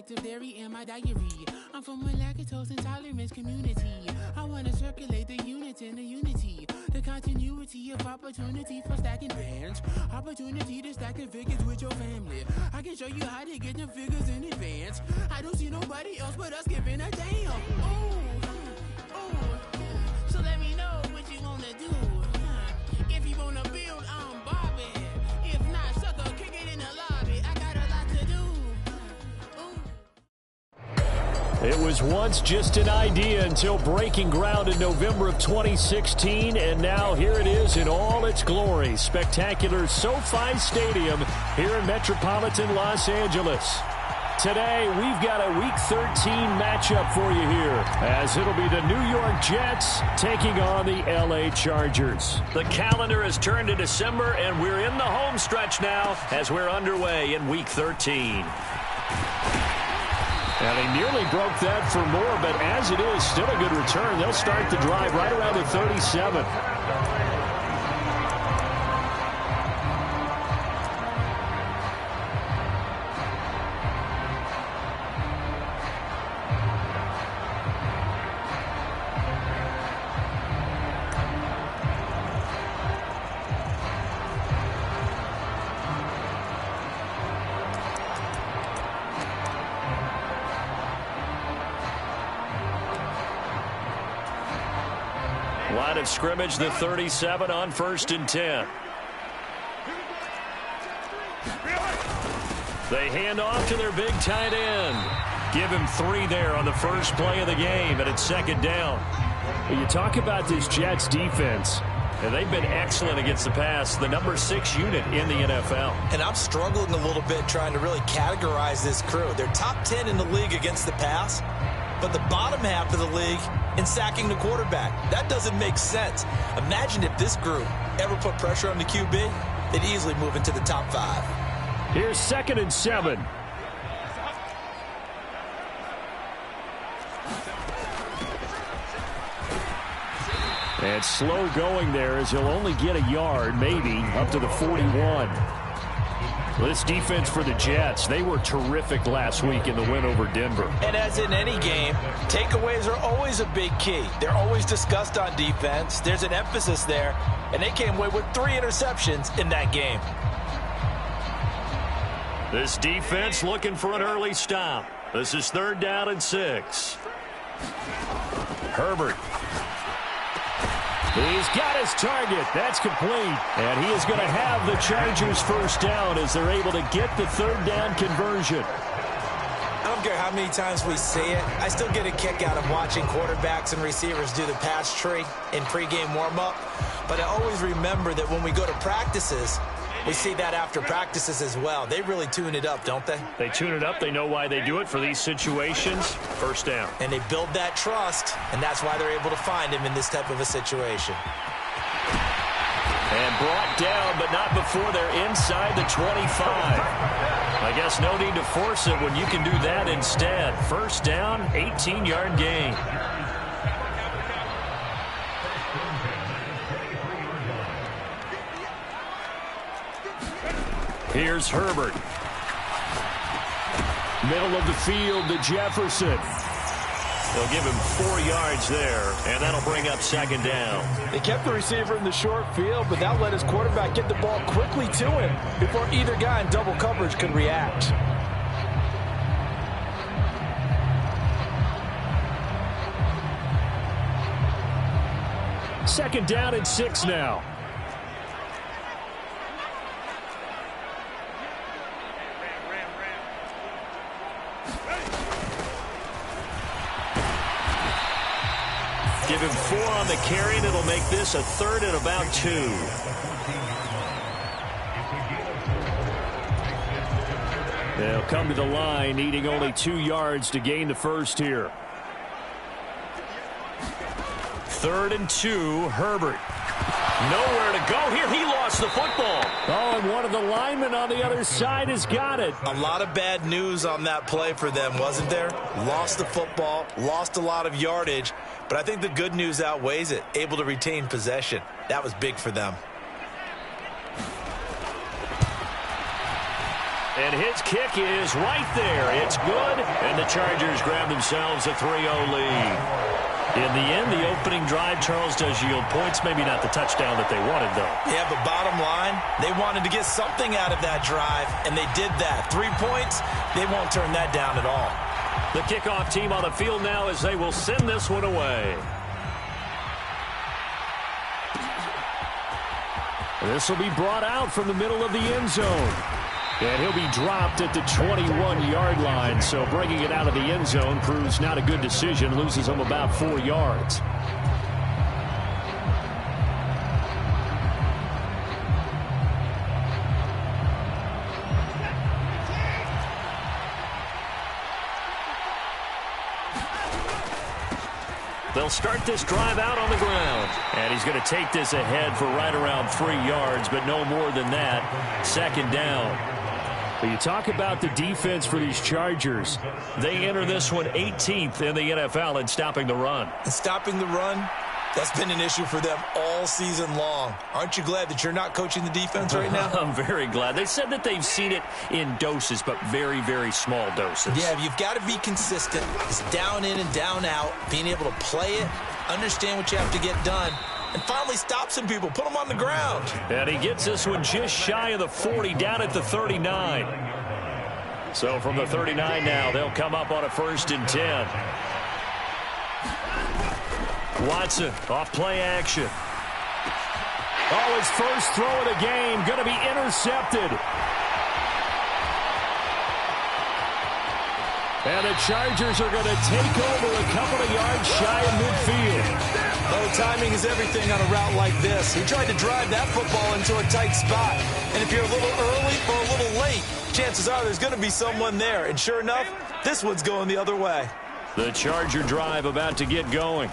selective dairy in my diary. I'm from a lactose intolerance community. I want to circulate the units in the unity. The continuity of opportunity for stacking bands. Opportunity to stack the figures with your family. I can show you how to get them figures in advance. I don't see nobody else but us giving a damn. So let me know what you want to do. If you want to build, I'm Bobby. If not, sucker, kick it in the lobby. I got a lot to do. It was once just an idea until breaking ground in November of 2016, and now here it is in all its glory. Spectacular SoFi Stadium here in metropolitan Los Angeles. Today, we've got a Week 13 matchup for you here, as it'll be the New York Jets taking on the LA Chargers. The calendar has turned to December, and we're in the home stretch now as we're underway in Week 13. Now, they nearly broke that for more, but as it is, still a good return. They'll start the drive right around the 37. Line of scrimmage, the 37 on 1st and 10. They hand off to their big tight end. Give him 3 there on the first play of the game, and it's 2nd down. Well, you talk about this Jets defense, and they've been excellent against the pass, the number 6 unit in the NFL. And I'm struggling a little bit trying to really categorize this crew. They're top 10 in the league against the pass, but the bottom half of the league in sacking the quarterback. That doesn't make sense. Imagine if this group ever put pressure on the QB, they'd easily move into the top 5. Here's 2nd and 7. And slow going there as he'll only get a yard, maybe, up to the 41. This defense for the Jets, they were terrific last week in the win over Denver. And as in any game, takeaways are always a big key. They're always discussed on defense. There's an emphasis there, and they came away with 3 interceptions in that game. This defense looking for an early stop. This is 3rd down and 6. Herbert. He's got his target. That's complete. And he is going to have the Chargers first down as they're able to get the 3rd down conversion. I don't care how many times we see it. I still get a kick out of watching quarterbacks and receivers do the pass tree in pregame warm-up. But I always remember that when we go to practices, we see that after practices as well. They really tune it up, don't they? They tune it up. They know why they do it for these situations. First down. And they build that trust, and that's why they're able to find him in this type of a situation. And brought down, but not before they're inside the 25. I guess no need to force it when you can do that instead. First down, 18-yard gain. Here's Herbert. Middle of the field to Jefferson. They'll give him 4 yards there, and that'll bring up 2nd down. They kept the receiver in the short field, but that let his quarterback get the ball quickly to him before either guy in double coverage could react. Second down and 6 now. Give him 4 on the carry, and it'll make this a 3rd and about 2. They'll come to the line, needing only 2 yards to gain the first here. 3rd and 2, Herbert. Nowhere to go here. He lost the football. Oh, and one of the linemen on the other side has got it. A lot of bad news on that play for them, wasn't there? Lost the football, lost a lot of yardage, but I think the good news outweighs it. Able to retain possession. That was big for them. And his kick is right there. It's good, and the Chargers grab themselves a 3-0 lead. In the end, the opening drive, Charles, does yield points. Maybe not the touchdown that they wanted, though. Yeah, but bottom line, they wanted to get something out of that drive, and they did that. 3 points, they won't turn that down at all. The kickoff team on the field now as they will send this one away. This will be brought out from the middle of the end zone. And he'll be dropped at the 21-yard line. So bringing it out of the end zone proves not a good decision. Loses him about 4 yards. They'll start this drive out on the ground. And he's going to take this ahead for right around 3 yards, but no more than that. Second down. But you talk about the defense for these Chargers. They enter this one 18th in the NFL in stopping the run. And stopping the run, that's been an issue for them all season long. Aren't you glad that you're not coaching the defense right now? I'm very glad. They said that they've seen it in doses, but very, very small doses. Yeah, you've got to be consistent. It's down in and down out, being able to play it, understand what you have to get done, and finally stop some people, put them on the ground. And he gets this one just shy of the 40, down at the 39. So from the 39 now, they'll come up on a 1st and 10. Watson off play action. Oh, his first throw of the game going to be intercepted. And the Chargers are going to take over a couple of yards shy of midfield. Oh, timing is everything on a route like this. He tried to drive that football into a tight spot. And if you're a little early or a little late, chances are there's going to be someone there. And sure enough, this one's going the other way. The Charger drive about to get going.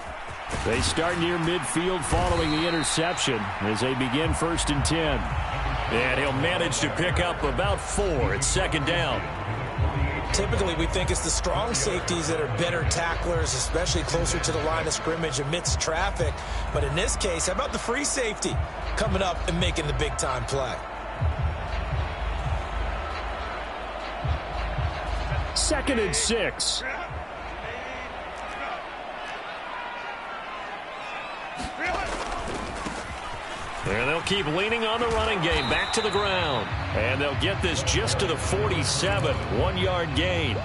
They start near midfield following the interception as they begin 1st and 10. And he'll manage to pick up about 4 at 2nd down. Typically, we think it's the strong safeties that are better tacklers, especially closer to the line of scrimmage amidst traffic. But in this case, how about the free safety coming up and making the big-time play? 2nd and 6. And they'll keep leaning on the running game back to the ground. And they'll get this just to the 47, 1-yard gain.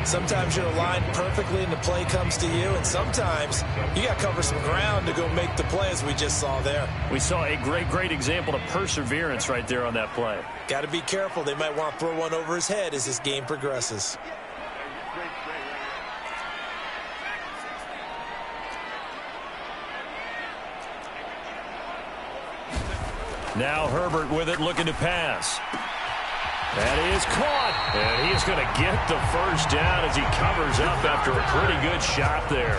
Sometimes you're aligned perfectly and the play comes to you, and sometimes you got to cover some ground to go make the play, as we just saw there. We saw a great example of perseverance right there on that play. Got to be careful. They might want to throw one over his head as this game progresses. Now Herbert with it, looking to pass. That is caught, and he's going to get the 1st down as he covers up after a pretty good shot there.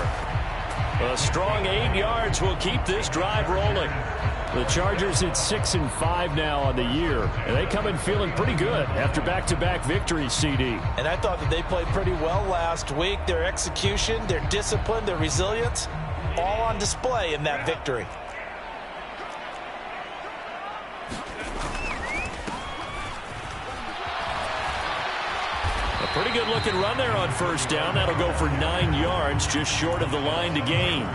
A strong 8 yards will keep this drive rolling. The Chargers at 6-5 now on the year, and they come in feeling pretty good after back-to-back victories, CD. And I thought that they played pretty well last week. Their execution, their discipline, their resilience, all on display in that victory. Pretty good looking run there on 1st down. That'll go for 9 yards, just short of the line to gain.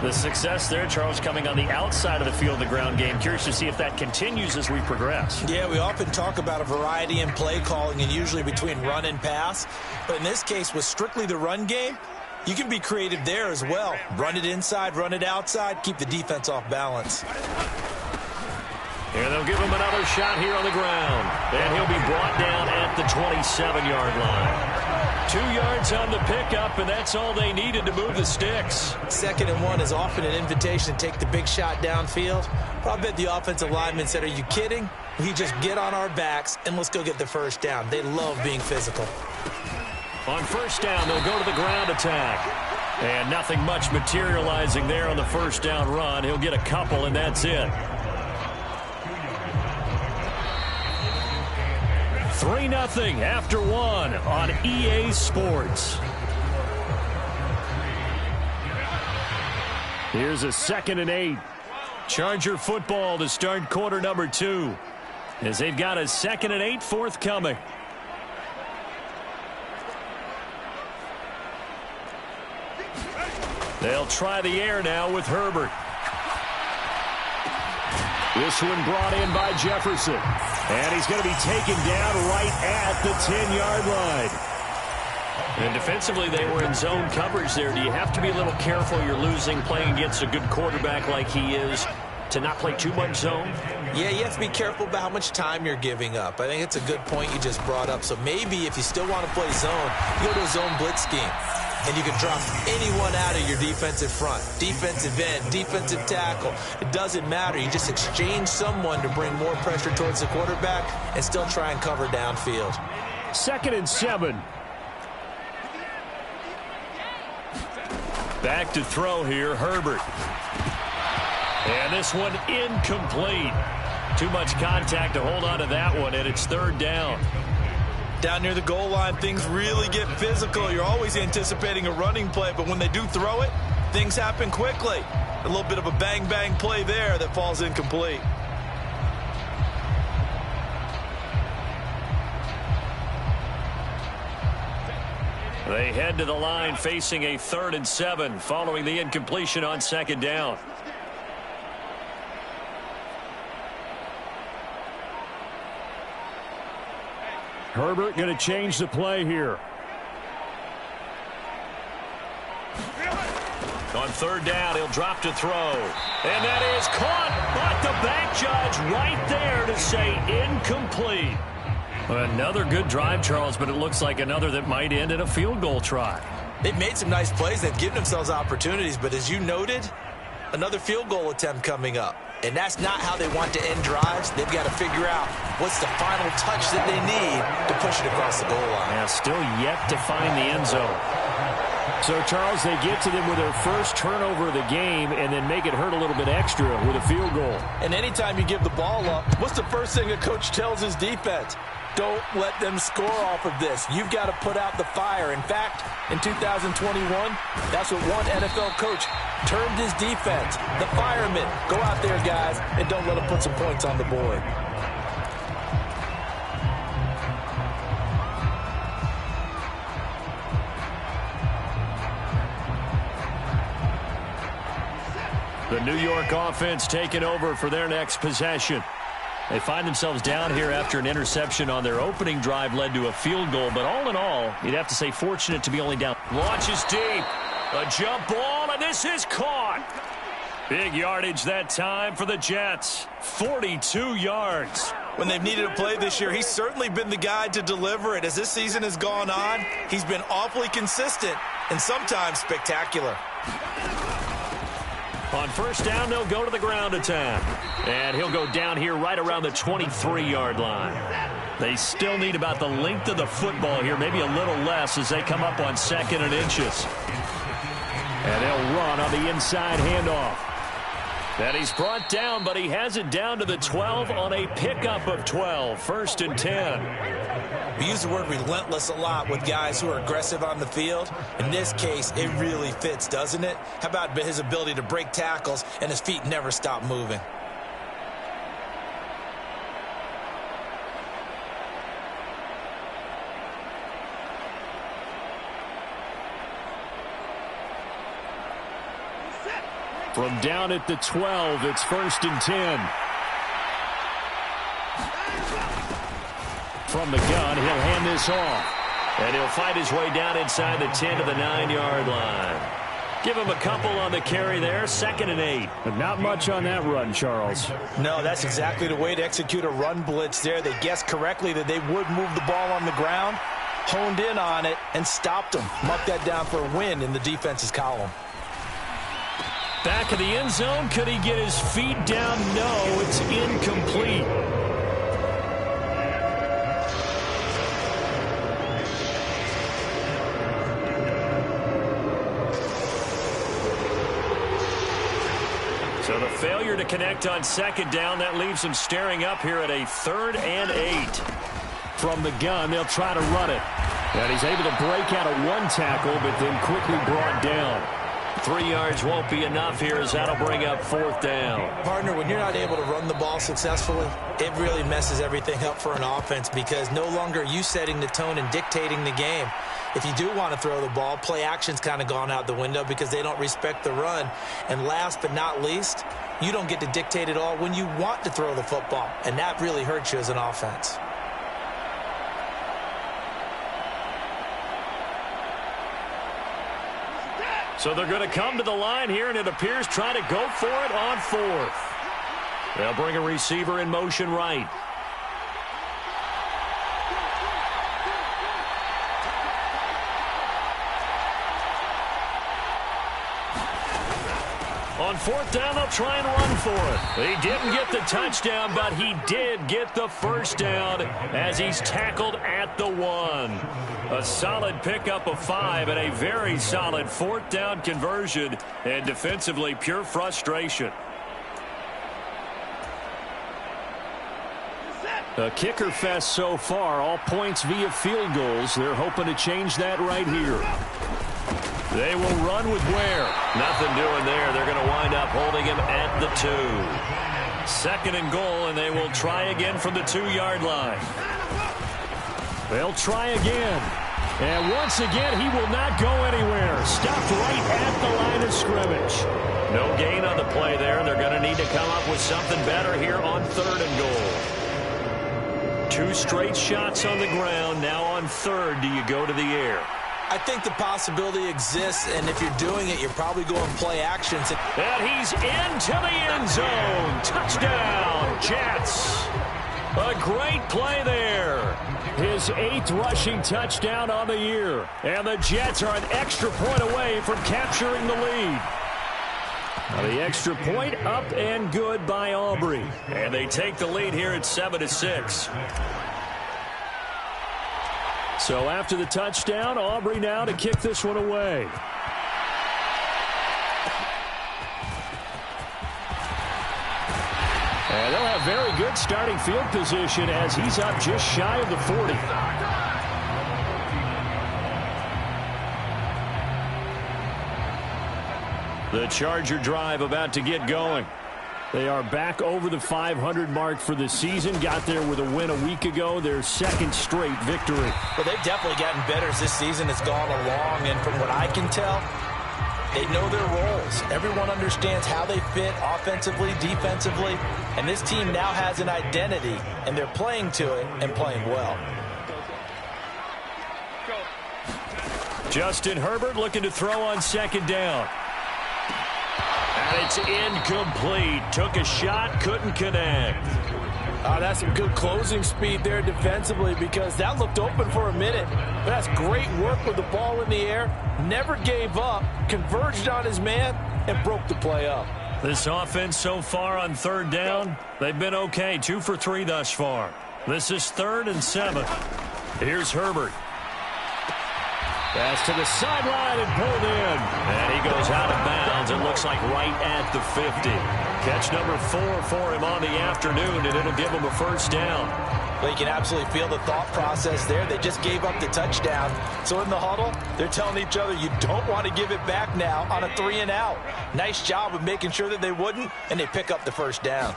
The success there, Charles, coming on the outside of the field, the ground game. Curious to see if that continues as we progress. Yeah, we often talk about a variety in play calling and usually between run and pass. But in this case, with strictly the run game, you can be creative there as well. Run it inside, run it outside, keep the defense off balance. And they'll give him another shot here on the ground. And he'll be brought down at the 27-yard line. 2 yards on the pickup, and that's all they needed to move the sticks. 2nd and 1 is often an invitation to take the big shot downfield. But I bet the offensive lineman said, are you kidding? We just get on our backs, and let's go get the 1st down. They love being physical. On 1st down, they'll go to the ground attack. And nothing much materializing there on the 1st down run. He'll get a couple, and that's it. 3-0 after 1 on EA Sports. Here's a 2nd and 8. Charger football to start quarter number 2. as they've got a 2nd and 8 forthcoming. They'll try the air now with Herbert. This one brought in by Jefferson. And he's going to be taken down right at the 10-yard line. And defensively, they were in zone coverage there. Do you have to be a little careful? You're losing, playing against a good quarterback like he is, to not play too much zone? Yeah, you have to be careful about how much time you're giving up. I think it's a good point you just brought up. So maybe if you still want to play zone, you go to a zone blitz scheme. And you can drop anyone out of your defensive front, defensive end, defensive tackle. It doesn't matter. You just exchange someone to bring more pressure towards the quarterback and still try and cover downfield. 2nd and 7. Back to throw here, Herbert. And this one incomplete. Too much contact to hold on to that one, and it's 3rd down. Down near the goal line, things really get physical. You're always anticipating a running play, but when they do throw it, things happen quickly. A little bit of a bang-bang play there that falls incomplete. They head to the line facing a 3rd and 7 following the incompletion on 2nd down. Herbert going to change the play here. On 3rd down, he'll drop to throw. And that is caught, but the back judge right there to say incomplete. Another good drive, Charles, but it looks like another that might end in a field goal try. They've made some nice plays. They've given themselves opportunities, but as you noted, another field goal attempt coming up. And that's not how they want to end drives. They've got to figure out what's the final touch that they need to push it across the goal line. Yeah, still yet to find the end zone. So, Charles, they get to them with their first turnover of the game and then make it hurt a little bit extra with a field goal. And anytime you give the ball up, what's the first thing a coach tells his defense? Don't let them score off of this. You've got to put out the fire. In fact, in 2021, that's what one NFL coach termed his defense. The firemen. Go out there, guys, and don't let them put some points on the board. The New York offense taking over for their next possession. They find themselves down here after an interception on their opening drive led to a field goal. But all in all, you'd have to say fortunate to be only down. Launches deep. A jump ball, and this is caught. Big yardage that time for the Jets. 42 yards. When they've needed a play this year, he's certainly been the guy to deliver it. As this season has gone on, he's been awfully consistent and sometimes spectacular. On 1st down, they'll go to the ground attack. And he'll go down here right around the 23-yard line. They still need about the length of the football here, maybe a little less as they come up on 2nd and inches. And they'll run on the inside handoff. And he's brought down, but he has it down to the 12 on a pickup of 12. 1st and 10. We use the word relentless a lot with guys who are aggressive on the field. In this case, it really fits, doesn't it? How about his ability to break tackles and his feet never stop moving? From down at the 12, it's 1st and 10. From the gun, he'll hand this off. And he'll fight his way down inside the 10 to the 9-yard line. Give him a couple on the carry there, 2nd and 8. But not much on that run, Charles. No, that's exactly the way to execute a run blitz there. They guessed correctly that they would move the ball on the ground, honed in on it, and stopped them. Mark that down for a win in the defense's column. Back of the end zone. Could he get his feet down? No, it's incomplete. So the failure to connect on 2nd down, that leaves him staring up here at a 3rd and 8. From the gun, they'll try to run it. And he's able to break out of one tackle, but then quickly brought down. 3 yards won't be enough here as that'll bring up 4th down. Partner, when you're not able to run the ball successfully, it really messes everything up for an offense because no longer are you setting the tone and dictating the game. If you do want to throw the ball, play action's kind of gone out the window because they don't respect the run. And last but not least, you don't get to dictate it all when you want to throw the football, and that really hurts you as an offense. So they're going to come to the line here, and it appears trying to go for it on 4th. They'll bring a receiver in motion right. On 4th down, they'll try and run for it. He didn't get the touchdown, but he did get the first down as he's tackled at the 1. A solid pickup of 5 and a very solid 4th down conversion, and defensively pure frustration. A kicker fest so far, all points via field goals. They're hoping to change that right here. They will run with Ware. Nothing doing there. They're going to wind up holding him at the 2. 2nd and goal, and they will try again from the 2-yard line. They'll try again. And once again, he will not go anywhere. Stopped right at the line of scrimmage. No gain on the play there. They're going to need to come up with something better here on 3rd and goal. 2 straight shots on the ground. Now on 3rd, do you go to the air? I think the possibility exists, and if you're doing it, you're probably going play actions. And he's into the end zone. Touchdown, Jets. A great play there. His 8th rushing touchdown on the year. And the Jets are an extra point away from capturing the lead. Now the extra point up and good by Aubrey. And they take the lead here at 7-6. So after the touchdown, Aubrey now to kick this one away. And they'll have very good starting field position as he's up just shy of the 40. The Charger drive about to get going. They are back over the 500 mark for the season. Got there with a win a week ago. Their 2nd straight victory. Well, they've definitely gotten better as this season has gone along. And from what I can tell, they know their roles. Everyone understands how they fit offensively, defensively. And this team now has an identity, and they're playing to it and playing well. Justin Herbert looking to throw on 2nd down. And it's incomplete. Took a shot, couldn't connect. That's some good closing speed there defensively because that looked open for a minute. But that's great work with the ball in the air. Never gave up, converged on his man, and broke the play up. This offense so far on 3rd down, they've been okay. 2 for 3 thus far. This is 3rd and 7. Here's Herbert. Pass to the sideline and pulled in. And he goes out of bounds. It looks like right at the 50. Catch number 4 for him on the afternoon, and it'll give him a first down. Well, you can absolutely feel the thought process there. They just gave up the touchdown. So in the huddle, they're telling each other, you don't want to give it back now on a 3 and out. Nice job of making sure that they wouldn't, and they pick up the first down.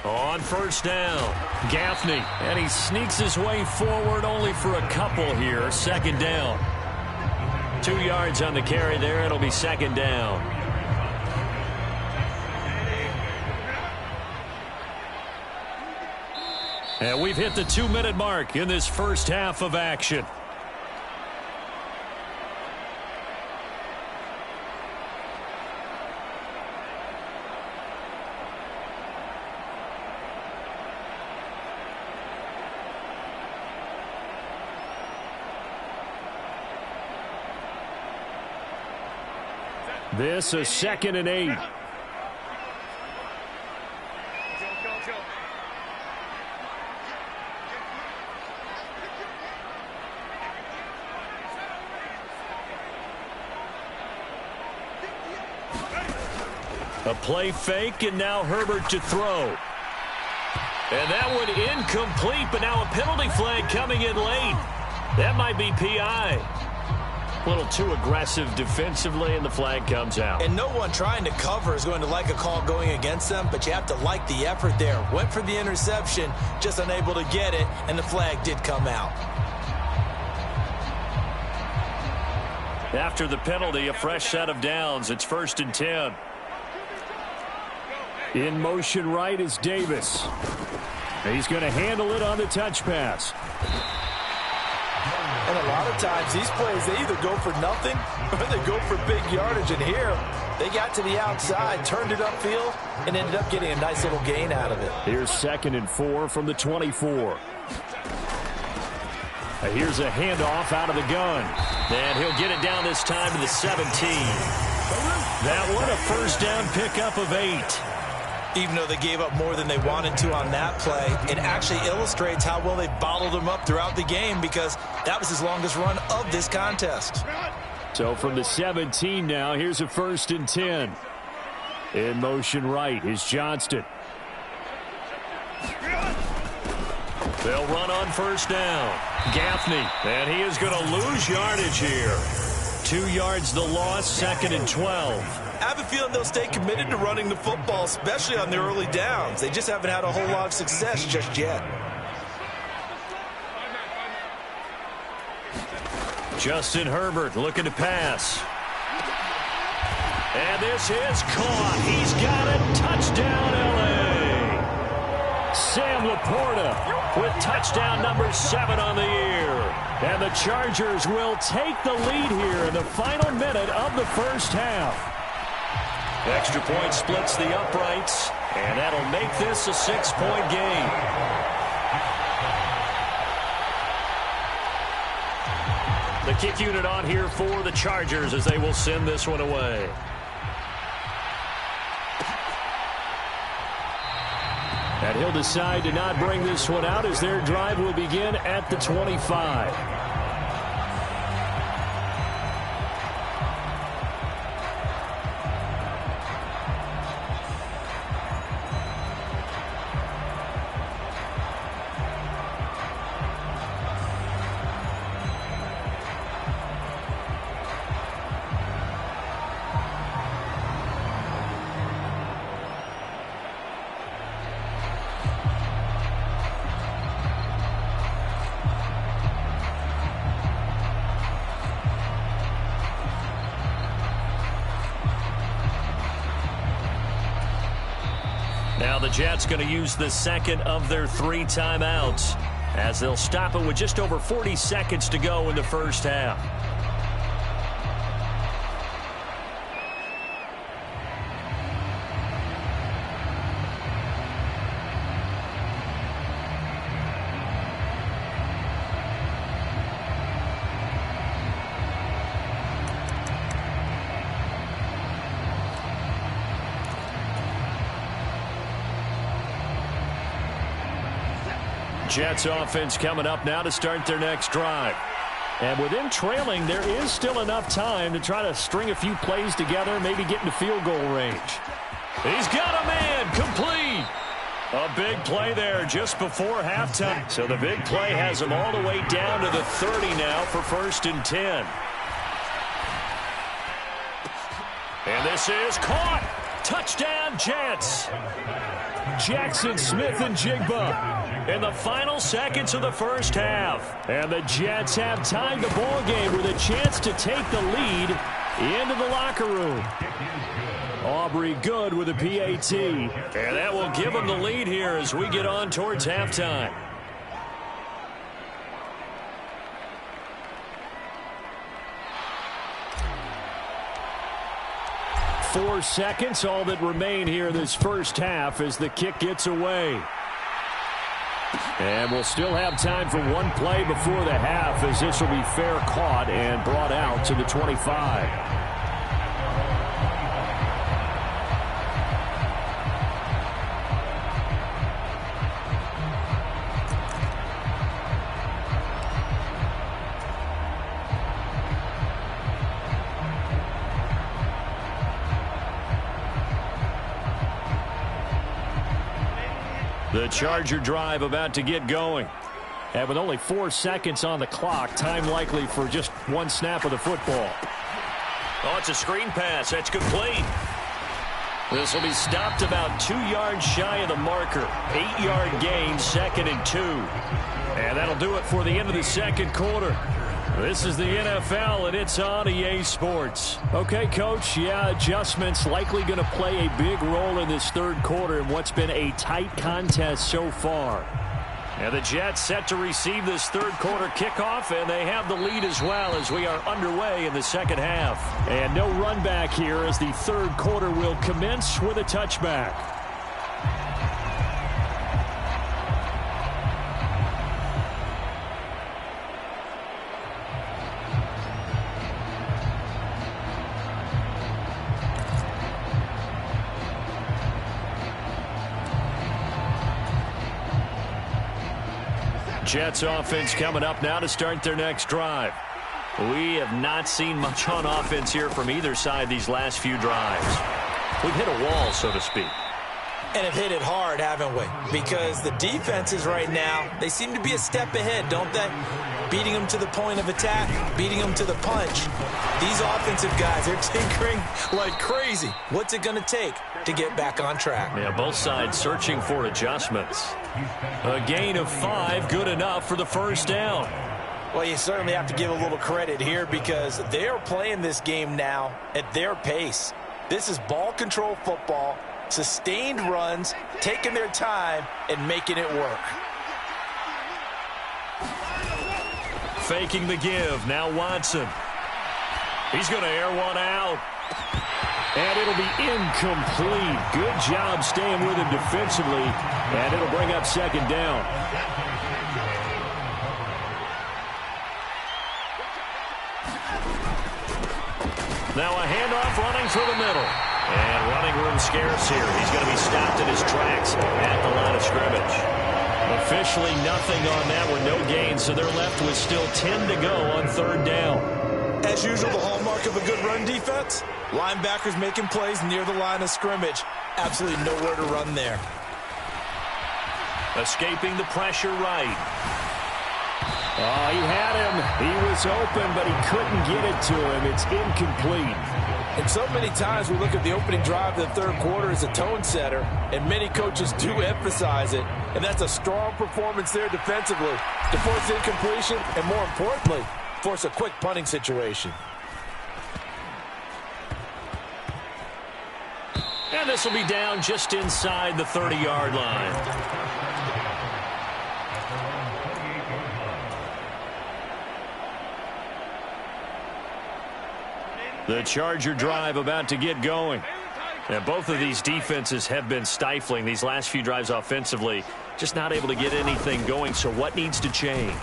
On first down, Gaffney, and he sneaks his way forward only for a couple here. 2nd down. 2 yards on the carry there. It'll be 2nd down. And we've hit the 2-minute mark in this first half of action. This is 2nd and 8. A play fake, and now Herbert to throw. And that one incomplete, but now a penalty flag coming in late. That might be PI. A little too aggressive defensively, and the flag comes out. And no one trying to cover is going to like a call going against them, but you have to like the effort there. Went for the interception, just unable to get it, and the flag did come out. After the penalty, a fresh set of downs. It's 1st and 10. In motion right is Davis. He's going to handle it on the touch pass. And a lot of times, these plays, they either go for nothing or they go for big yardage. And here, they got to the outside, turned it upfield, and ended up getting a nice little gain out of it. Here's 2nd and 4 from the 24. Here's a handoff out of the gun. And he'll get it down this time to the 17. That one, a first down pickup of 8. Even though they gave up more than they wanted to on that play, it actually illustrates how well they bottled him up throughout the game, because that was his longest run of this contest. So from the 17 now, here's a 1st and 10. In motion right is Johnston. They'll run on first down. Gaffney, and he is going to lose yardage here. 2 yards the loss, 2nd and 12. I have a feeling they'll stay committed to running the football, especially on the early downs. They just haven't had a whole lot of success just yet. Justin Herbert looking to pass. And this is caught. He's got it. Touchdown, L.A. Sam Laporta with touchdown number 7 on the year. And the Chargers will take the lead here in the final minute of the first half. Extra point splits the uprights, and that'll make this a 6-point game. The kick unit on here for the Chargers as they will send this one away. And he'll decide to not bring this one out as their drive will begin at the 25. Now the Jets going to use the second of their 3 timeouts as they'll stop it with just over 40 seconds to go in the first half. Jets offense coming up now to start their next drive. And with them trailing, there is still enough time to try to string a few plays together, maybe get into field goal range. He's got a man, complete. A big play there just before halftime. So the big play has them all the way down to the 30 now for 1st and 10. And this is caught. Touchdown, Jets. Jackson Smith and Jigba in the final seconds of the first half. And the Jets have tied the ball game with a chance to take the lead into the locker room. Aubrey Good with a PAT. And that will give them the lead here as we get on towards halftime. 4 seconds, all that remain here in this first half as the kick gets away. And we'll still have time for one play before the half as this will be fair caught and brought out to the 25. The Charger drive about to get going. And with only 4 seconds on the clock, time likely for just one snap of the football. Oh, it's a screen pass. That's complete. This will be stopped about 2 yards shy of the marker. 8-yard gain, 2nd and 2. And that'll do it for the end of the second quarter. This is the NFL, and it's on EA Sports. Okay, Coach, adjustments likely going to play a big role in this third quarter in what's been a tight contest so far. And the Jets set to receive this third quarter kickoff, and they have the lead as well as we are underway in the second half. And no run back here as the third quarter will commence with a touchback. Jets offense coming up now to start their next drive. We have not seen much on offense here from either side these last few drives. We've hit a wall, so to speak. And have hit it hard, haven't we? Because the defenses right now, they seem to be a step ahead, don't they? Beating them to the point of attack, beating them to the punch. These offensive guys, they're tinkering like crazy. What's it going to take to get back on track? Yeah, both sides searching for adjustments. A gain of 5, good enough for the first down. Well, you certainly have to give a little credit here because they are playing this game now at their pace. This is ball control football, sustained runs, taking their time and making it work. Faking the give. Now Watson. He's going to air one out. And it'll be incomplete. Good job staying with him defensively. And it'll bring up second down. Now a handoff running through the middle. And running room scarce here. He's going to be stopped in his tracks at the line of scrimmage. Officially nothing on that with no gain, so they're left with still 10 to go on third down. As usual, the hallmark of a good run defense, linebackers making plays near the line of scrimmage. Absolutely nowhere to run there. Escaping the pressure right. Oh, he had him. He was open, but he couldn't get it to him. It's incomplete. And so many times we look at the opening drive of the third quarter as a tone setter, and many coaches do emphasize it. And that's a strong performance there defensively to force incompletion and, more importantly, force a quick punting situation. And this will be down just inside the 30-yard line. The Charger drive about to get going. And both of these defenses have been stifling these last few drives offensively. Just not able to get anything going. So what needs to change?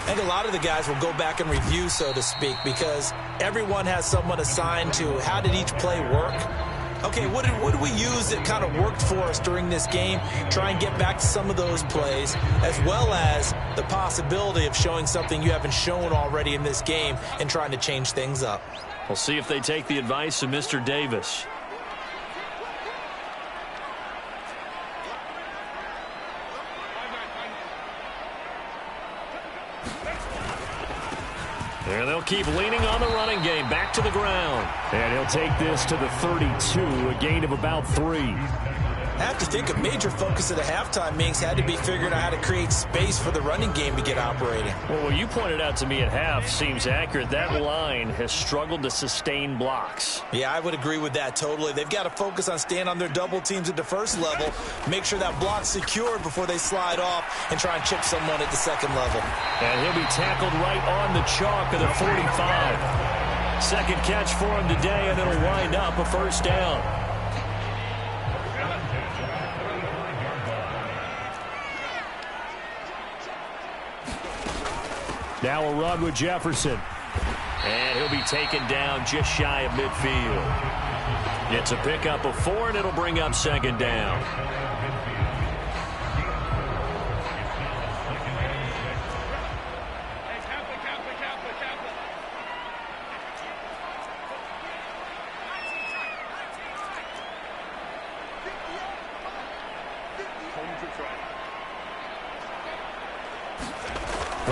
And a lot of the guys will go back and review, so to speak, because everyone has someone assigned to how did each play work. Okay, what did we use that kind of worked for us during this game? Try and get back to some of those plays, as well as the possibility of showing something you haven't shown already in this game and trying to change things up. We'll see if they take the advice of Mr. Davis. And they'll keep leaning on the running game. Back to the ground. And he'll take this to the 32, a gain of about 3. I have to think a major focus of the halftime meetings had to be figuring out how to create space for the running game to get operating. Well, what you pointed out to me at half seems accurate. That line has struggled to sustain blocks. Yeah, I would agree with that totally. They've got to focus on staying on their double teams at the first level, make sure that block's secured before they slide off and try and chip someone at the second level. And he'll be tackled right on the chalk of the 45. Second catch for him today, and it'll wind up a first down. Now a run with Jefferson. And he'll be taken down just shy of midfield. It's a pickup of 4, and it'll bring up second down.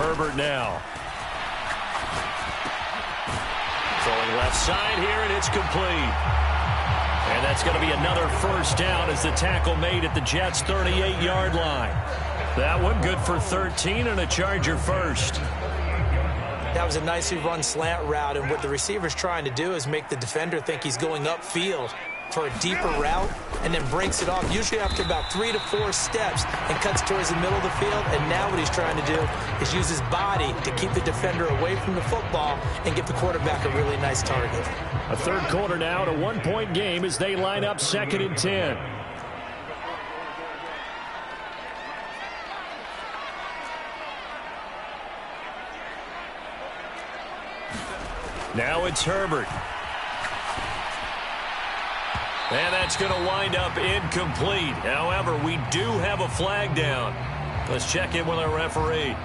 Herbert now. Throwing left side here, and it's complete. And that's going to be another first down as the tackle made at the Jets' 38-yard line. That one good for 13 and a Charger first. That was a nicely run slant route, and what the receiver's trying to do is make the defender think he's going upfield for a deeper route and then breaks it off, usually after about 3 to 4 steps, and cuts towards the middle of the field. And now what he's trying to do is use his body to keep the defender away from the football and give the quarterback a really nice target. A third quarter now, and a one-point game as they line up 2nd and 10. Now it's Herbert. And that's going to wind up incomplete. However, we do have a flag down. Let's check in with our referee.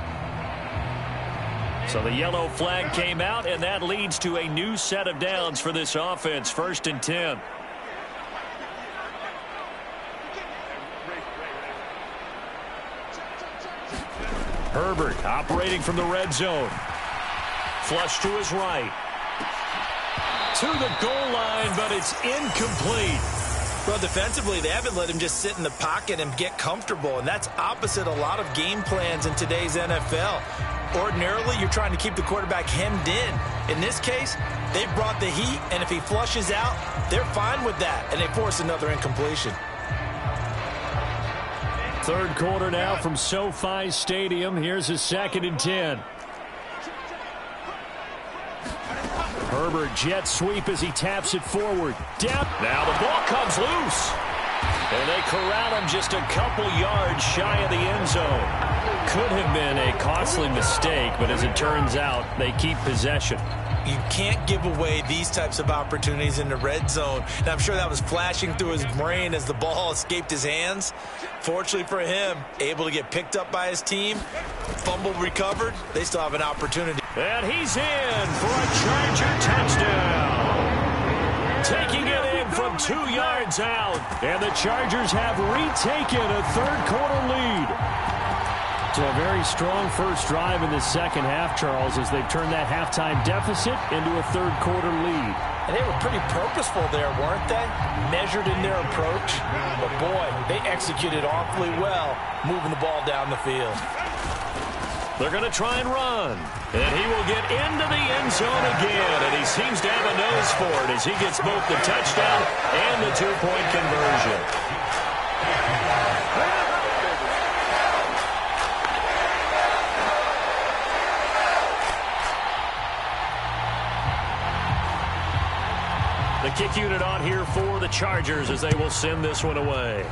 So the yellow flag came out, and that leads to a new set of downs for this offense. 1st and 10. Herbert operating from the red zone. Flush to his right. To the goal line, but it's incomplete. Well, defensively, they haven't let him just sit in the pocket and get comfortable, and that's opposite a lot of game plans in today's NFL. Ordinarily, you're trying to keep the quarterback hemmed in. In this case, they brought the heat, and if he flushes out, they're fine with that, and they force another incompletion. Third quarter now from SoFi Stadium. Here's a 2nd and 10. Herbert jet sweep as he taps it forward. Down. Now the ball comes loose. And they corral him just a couple yards shy of the end zone. Could have been a costly mistake, but as it turns out, they keep possession. You can't give away these types of opportunities in the red zone. And I'm sure that was flashing through his brain as the ball escaped his hands. Fortunately for him, able to get picked up by his team, fumble recovered, they still have an opportunity. And he's in for a Charger touchdown. Taking it in from 2 yards out. And the Chargers have retaken a third-quarter lead. So a very strong first drive in the second half, Charles, as they've turned that halftime deficit into a third-quarter lead. And they were pretty purposeful there, weren't they? Measured in their approach. But, boy, they executed awfully well, moving the ball down the field. They're going to try and run. And he will get into the end zone again. And he seems to have a nose for it as he gets both the touchdown and the two-point conversion. The kick unit on here for the Chargers as they will send this one away.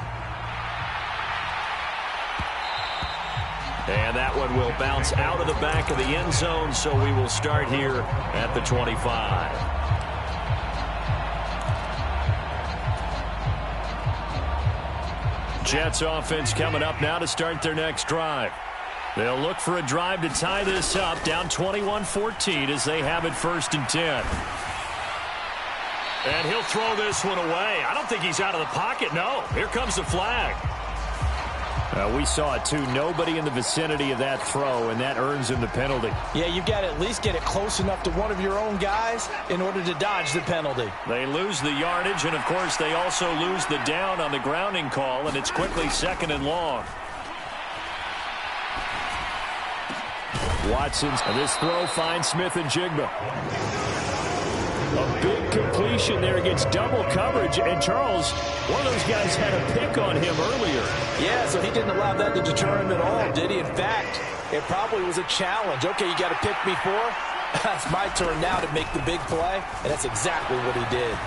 And that one will bounce out of the back of the end zone, so we will start here at the 25. Jets offense coming up now to start their next drive. They'll look for a drive to tie this up, down 21-14 as they have it 1st and 10. And he'll throw this one away. I don't think he's out of the pocket, no. Here comes the flag. We saw it, too. Nobody in the vicinity of that throw, and that earns him the penalty. Yeah, you've got to at least get it close enough to one of your own guys in order to dodge the penalty. They lose the yardage, and, of course, they also lose the down on the grounding call, and it's quickly 2nd and long. Watson's, and this throw finds Smith and Jigba. A big completion there against double coverage. And Charles, one of those guys had a pick on him earlier. Yeah, so he didn't allow that to deter him at all, did he? In fact, it probably was a challenge. Okay, you got to pick me for? It's my turn now to make the big play. And that's exactly what he did.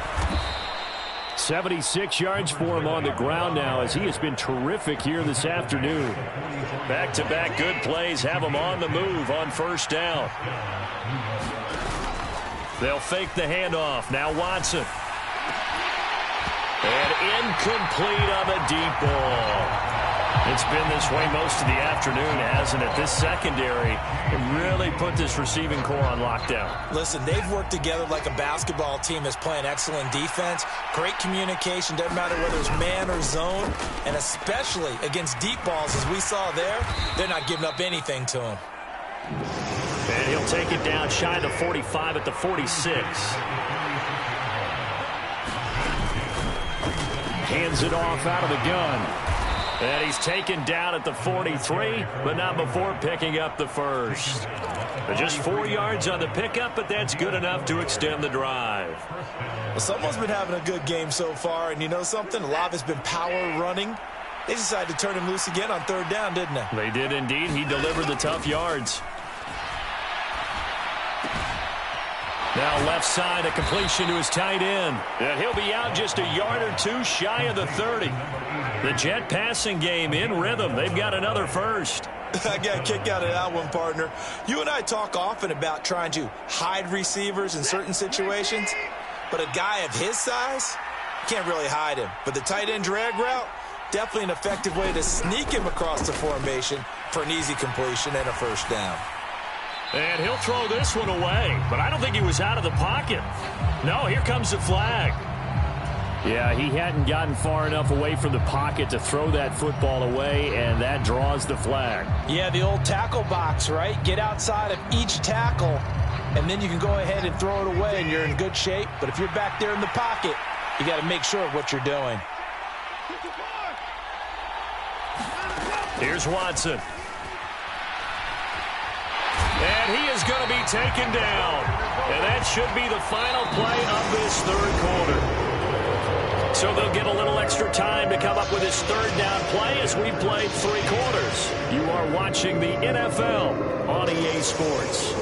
76 yards for him on the ground now as he has been terrific here this afternoon. Back-to-back good plays have him on the move on 1st down. They'll fake the handoff. Now Watson. And incomplete on the deep ball. It's been this way most of the afternoon, hasn't it? This secondary really put this receiving core on lockdown. Listen, they've worked together like a basketball team that's playing excellent defense. Great communication. Doesn't matter whether it's man or zone. And especially against deep balls, as we saw there, they're not giving up anything to them. And he'll take it down shy of the 45 at the 46. Hands it off out of the gun. And he's taken down at the 43, but not before picking up the first. Just 4 yards on the pickup, but that's good enough to extend the drive. Well, someone's been having a good game so far, and you know something? A lot of it's been power running. They decided to turn him loose again on third down, didn't they? They did indeed. He delivered the tough yards. Now left side, a completion to his tight end. And he'll be out just a yard or two shy of the 30. The Jet passing game in rhythm. They've got another first. I got a kick out of that one, partner. You and I talk often about trying to hide receivers in certain situations, but a guy of his size, can't really hide him. But the tight end drag route, definitely an effective way to sneak him across the formation for an easy completion and a first down. And he'll throw this one away, but I don't think he was out of the pocket. No, here comes the flag. Yeah, he hadn't gotten far enough away from the pocket to throw that football away, and that draws the flag. Yeah, the old tackle box, right? Get outside of each tackle, and then you can go ahead and throw it away, and you're in good shape. But if you're back there in the pocket, you got to make sure of what you're doing. Here's Watson. And he is going to be taken down. And that should be the final play of this third quarter. So they'll get a little extra time to come up with his third down play as we played 3 quarters. You are watching the NFL on EA Sports.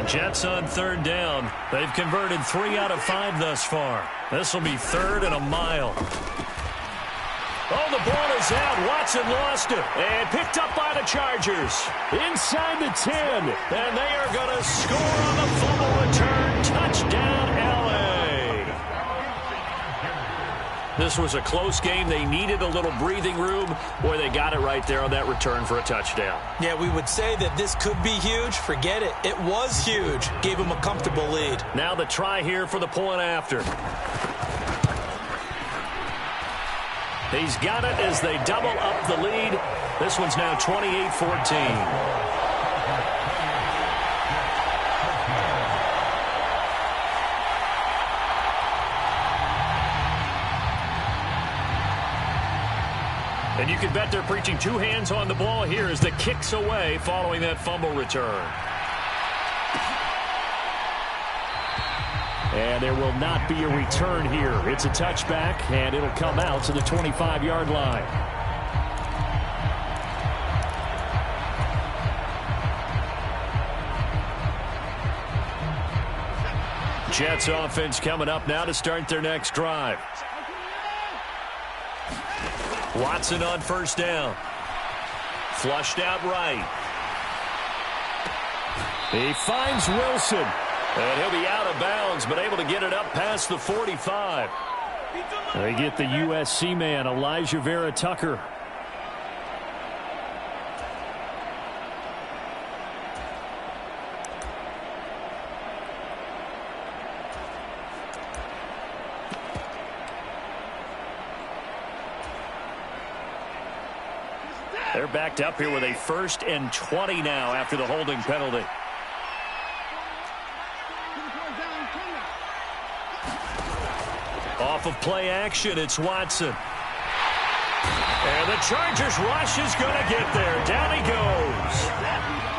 Jets on third down. They've converted 3 out of 5 thus far. This will be third and a mile. Oh, the ball is out. Watson lost it and picked up by the Chargers. Inside the 10. And they are going to score on the fumble return. Touchdown, L.A. This was a close game. They needed a little breathing room. Boy, they got it right there on that return for a touchdown. Yeah, we would say that this could be huge. Forget it. It was huge. Gave them a comfortable lead. Now the try here for the point after. He's got it as they double up the lead. This one's now 28-14. And you can bet they're preaching 2 hands on the ball here as the kick's away following that fumble return. And there will not be a return here. It's a touchback, and it'll come out to the 25-yard line. Jets offense coming up now to start their next drive. Watson on first down. Flushed out right. He finds Wilson. And he'll be out of bounds, but able to get it up past the 45. They get the USC man, Elijah Vera Tucker. They're backed up here with a 1st and 20 now after the holding penalty. Off of play action, it's Watson. And the Chargers rush is going to get there. Down he goes.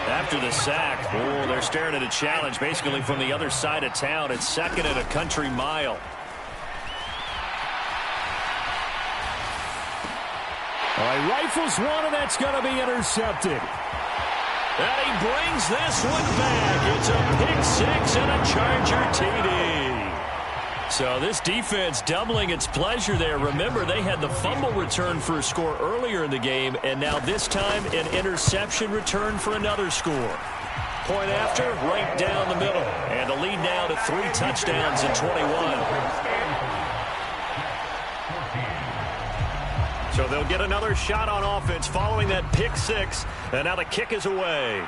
After the sack, oh, they're staring at a challenge basically from the other side of town. It's 2nd and a country mile. All right, rifles one, and that's going to be intercepted. And he brings this one back. It's a pick 6 and a Charger TD. So this defense doubling its pleasure there. Remember, they had the fumble return for a score earlier in the game, and now this time an interception return for another score. Point after, right down the middle. And the lead now to 3 touchdowns in 21. So they'll get another shot on offense following that pick six. And now the kick is away.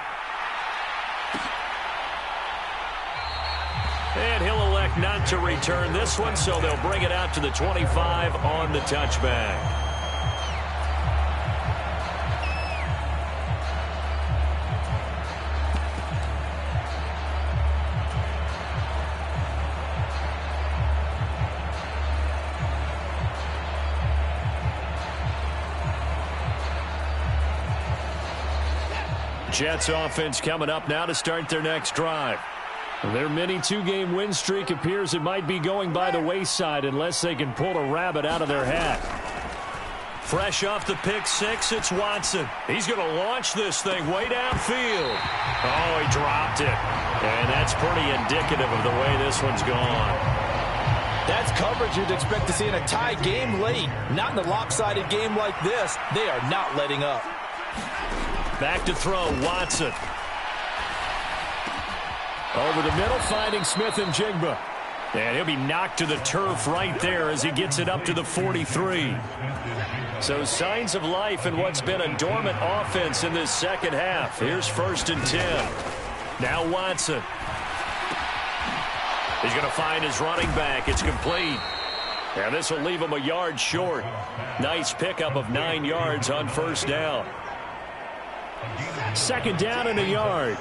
And he'll elect not to return this one, so they'll bring it out to the 25 on the touchback. Jets offense coming up now to start their next drive. Their mini two-game win streak appears it might be going by the wayside unless they can pull a rabbit out of their hat. Fresh off the pick six, it's Watson. He's going to launch this thing way downfield. Oh, he dropped it. And that's pretty indicative of the way this one's gone. That's coverage you'd expect to see in a tie game late. Not in a lopsided game like this. They are not letting up. Back to throw, Watson. Over the middle, finding Smith and Jigba. And he'll be knocked to the turf right there as he gets it up to the 43. So signs of life in what's been a dormant offense in this second half. Here's 1st and 10. Now Watson. He's going to find his running back. It's complete. And this will leave him a yard short. Nice pickup of 9 yards on 1st down. 2nd down and a yard.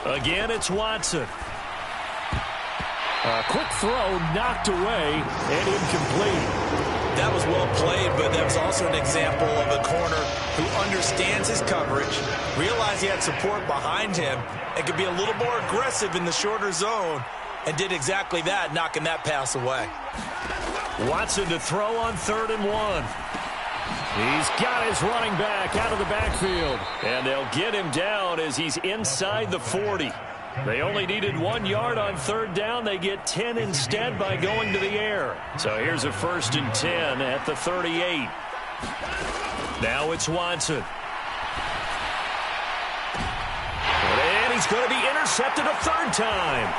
Again, it's Watson. A quick throw knocked away and incomplete. That was well played, but that was also an example of a corner who understands his coverage, realized he had support behind him, and could be a little more aggressive in the shorter zone, and did exactly that, knocking that pass away. Watson to throw on 3rd and 1. He's got his running back out of the backfield. And they'll get him down as he's inside the 40. They only needed 1 yard on 3rd down. They get 10 instead by going to the air. So here's a 1st and 10 at the 38. Now it's Watson. And he's going to be intercepted a 3rd time.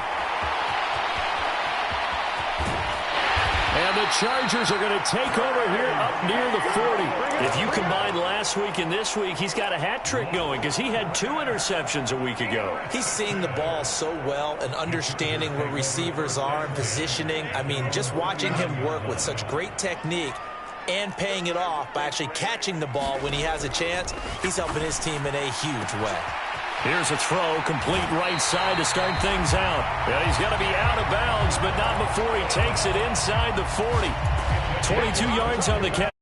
And the Chargers are going to take over here up near the 40. If you combine last week and this week, he's got a hat trick going because he had 2 interceptions a week ago. He's seeing the ball so well and understanding where receivers are and positioning. I mean, just watching him work with such great technique and paying it off by actually catching the ball when he has a chance, he's helping his team in a huge way. Here's a throw, complete right side to start things out. And he's going to be out of bounds, but not before he takes it inside the 40. 22 yards on the catch.